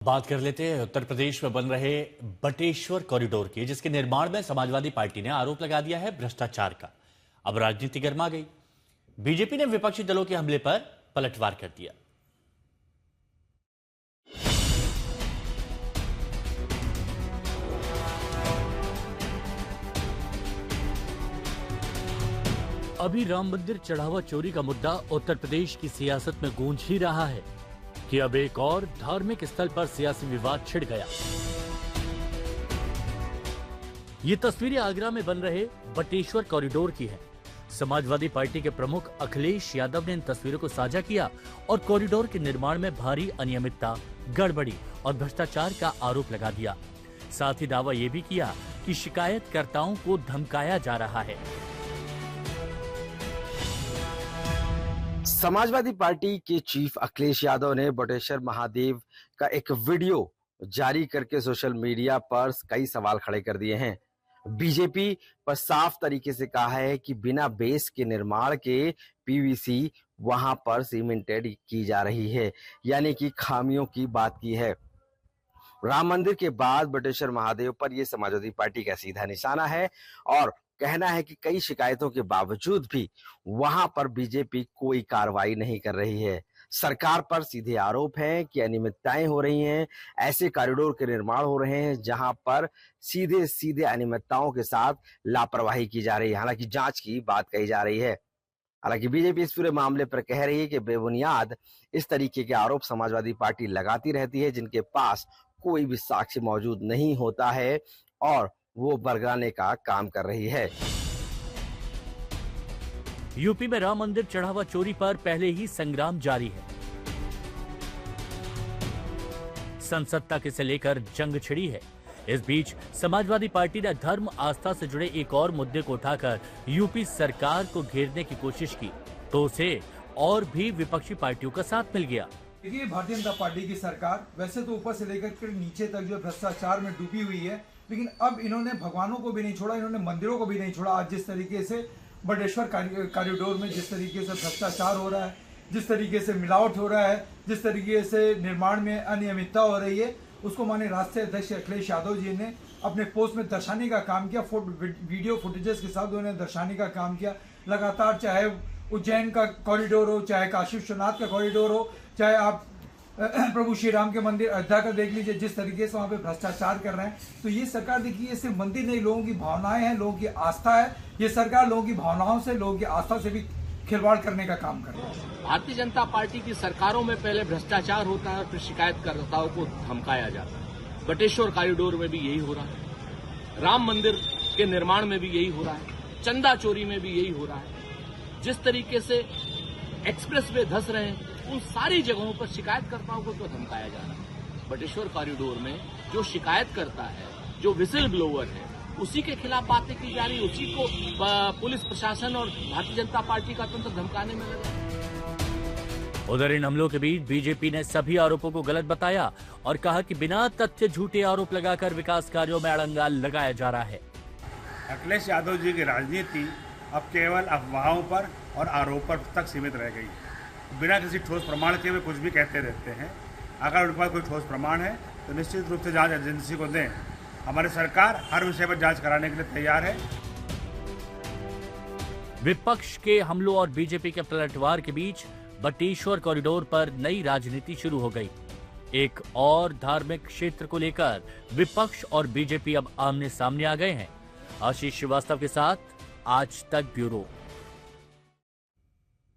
बात कर लेते हैं उत्तर प्रदेश में बन रहे बटेश्वर कॉरिडोर की, जिसके निर्माण में समाजवादी पार्टी ने आरोप लगा दिया है भ्रष्टाचार का। अब राजनीति गर्मा गई। बीजेपी ने विपक्षी दलों के हमले पर पलटवार कर दिया। अभी राम मंदिर चढ़ावा चोरी का मुद्दा उत्तर प्रदेश की सियासत में गूंज ही रहा है कि अब एक और धार्मिक स्थल पर सियासी विवाद छिड़ गया। ये तस्वीरें आगरा में बन रहे बटेश्वर कॉरिडोर की हैं। समाजवादी पार्टी के प्रमुख अखिलेश यादव ने इन तस्वीरों को साझा किया और कॉरिडोर के निर्माण में भारी अनियमितता, गड़बड़ी और भ्रष्टाचार का आरोप लगा दिया। साथ ही दावा यह भी किया कि शिकायतकर्ताओं को धमकाया जा रहा है। समाजवादी पार्टी के चीफ अखिलेश यादव ने बटेश्वर महादेव का एक वीडियो जारी करके सोशल मीडिया पर कई सवाल खड़े कर दिए हैं। बीजेपी पर साफ तरीके से कहा है कि बिना बेस के निर्माण के पीवीसी वहां पर सीमेंटेड की जा रही है, यानी कि खामियों की बात की है। राम मंदिर के बाद बटेश्वर महादेव पर यह समाजवादी पार्टी का सीधा निशाना है और कहना है कि कई शिकायतों के बावजूद भी वहां पर बीजेपी कोई कार्रवाई नहीं कर रही है। सरकार पर सीधे आरोप है कि अनियमितताएं हो रही हैं, ऐसे कॉरिडोर के निर्माण हो रहे हैं जहां पर सीधे सीधे अनियमितताओं के साथ लापरवाही की जा रही है। हालांकि जांच की बात कही जा रही है। हालांकि बीजेपी इस पूरे मामले पर कह रही है कि बेबुनियाद इस तरीके के आरोप समाजवादी पार्टी लगाती रहती है, जिनके पास कोई भी साक्ष्य मौजूद नहीं होता है और वो बरगलाने का काम कर रही है। यूपी में राम मंदिर चढ़ावा चोरी पर पहले ही संग्राम जारी है। संसद तक इसे लेकर जंग छिड़ी है। इस बीच समाजवादी पार्टी ने धर्म आस्था से जुड़े एक और मुद्दे को उठाकर यूपी सरकार को घेरने की कोशिश की, तो उसे और भी विपक्षी पार्टियों का साथ मिल गया। देखिए, भारतीय जनता पार्टी की सरकार वैसे तो ऊपर से लेकर के नीचे तक जो भ्रष्टाचार में डूबी हुई है, लेकिन अब इन्होंने भगवानों को भी नहीं छोड़ा, इन्होंने मंदिरों को भी नहीं छोड़ा। आज जिस तरीके से बटेश्वर कॉरिडोर में जिस तरीके से भ्रष्टाचार हो रहा है, जिस तरीके से मिलावट हो रहा है, जिस तरीके से निर्माण में अनियमितता हो रही है, उसको माननीय राष्ट्रीय अध्यक्ष अखिलेश यादव जी ने अपने पोस्ट में दर्शाने का काम किया। वीडियो फुटेजेस के साथ उन्होंने दर्शाने का काम किया। लगातार चाहे उज्जैन का कॉरिडोर हो, चाहे काशी विश्वनाथ का कॉरिडोर हो, चाहे आप प्रभु श्री राम के मंदिर अयोध्या का देख लीजिए, जिस तरीके से वहाँ पे भ्रष्टाचार कर रहे हैं। तो ये सरकार, देखिए, ये सिर्फ मंदिर नहीं, लोगों की भावनाएं हैं, लोगों की आस्था है। ये सरकार लोगों की भावनाओं से, लोगों की आस्था से भी खिलवाड़ करने का काम कर रही है। भारतीय जनता पार्टी की सरकारों में पहले भ्रष्टाचार होता है और फिर शिकायतकर्ताओं को धमकाया जाता है। बटेश्वर कॉरिडोर में भी यही हो रहा है, राम मंदिर के निर्माण में भी यही हो रहा है, चंदा चोरी में भी यही हो रहा है। जिस तरीके से एक्सप्रेस वे धंस रहे हैं, उन सारी जगहों पर शिकायतकर्ताओं को तो धमकाया जा रहा है। बटेश्वर कॉरिडोर में जो शिकायत करता है, जो विसिल ब्लोअर है, उसी के खिलाफ बातें की जा रही, उसी को पुलिस प्रशासन और भारतीय जनता पार्टी का तंत्र धमकाने में लगा। उधर इन हमलों के बीच बीजेपी ने सभी आरोपों को गलत बताया और कहा कि बिना तथ्य झूठे आरोप लगाकर विकास कार्यों में अड़ंगा लगाया जा रहा है। अखिलेश यादव जी की राजनीति अब केवल अफवाहों पर और आरोपों तक सीमित रह गई। बिना किसी ठोस प्रमाण के वे कुछ भी कहते रहते हैं। अगर उनके पास कोई ठोस प्रमाण है तो निश्चित रूप से जांच एजेंसी को दें। हमारी सरकार हर विषय पर जांच कराने के लिए तैयार है। विपक्ष के हमलों और बीजेपी के पलटवार के बीच बटेश्वर कॉरिडोर पर नई राजनीति शुरू हो गई। एक और धार्मिक क्षेत्र को लेकर विपक्ष और बीजेपी अब आमने सामने आ गए हैं। आशीष श्रीवास्तव के साथ आज तक ब्यूरो।